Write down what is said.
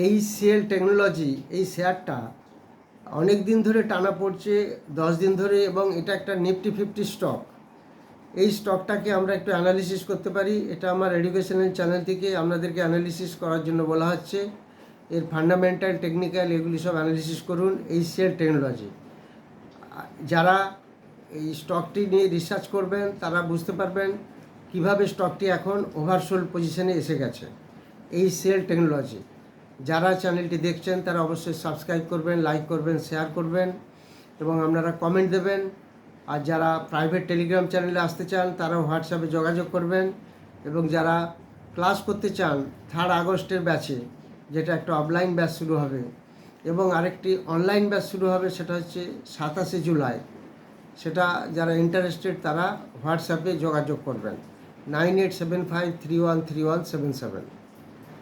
HCL technology এই শেয়ারটা অনেক দিন ধরে টানা পড়ছে, 10 দিন ধরে, এবং এটা একটা নিফটি 50 স্টক। এই স্টকটাকে আমরা একটু অ্যানালিসিস করতে পারি। এটা আমার এডুকেশনাল চ্যানেল থেকে আপনাদেরকে অ্যানালিসিস করার জন্য বলা হচ্ছে। এর ফান্ডামেন্টাল, টেকনিক্যাল এগুলি সব অ্যানালিসিস করুন। এইচসিএল টেকনোলজি যারা এই স্টকটি নিয়ে রিসার্চ করবেন তারা বুঝতে পারবেন কিভাবে স্টকটি এখন ওভারসোল্ড পজিশনে এসে গেছে। এইচসিএল টেকনোলজি যারা চ্যানেলটি দেখছেন তারা অবশ্যই সাবস্ক্রাইব করবেন, লাইক করবেন, শেয়ার করবেন এবং আপনারা কমেন্ট দেবেন। আর যারা প্রাইভেট টেলিগ্রাম চ্যানেলে আসতে চান তারাও হোয়াটসঅ্যাপে যোগাযোগ করবেন। এবং যারা ক্লাস করতে চান 3 আগস্টের ব্যাচে, যেটা একটা অফলাইন ব্যাচ শুরু হবে, এবং আরেকটি অনলাইন ব্যাচ শুরু হবে, সেটা হচ্ছে 27শে জুলাই। সেটা যারা ইন্টারেস্টেড তারা হোয়াটসঅ্যাপে যোগাযোগ করবেন 9875313177।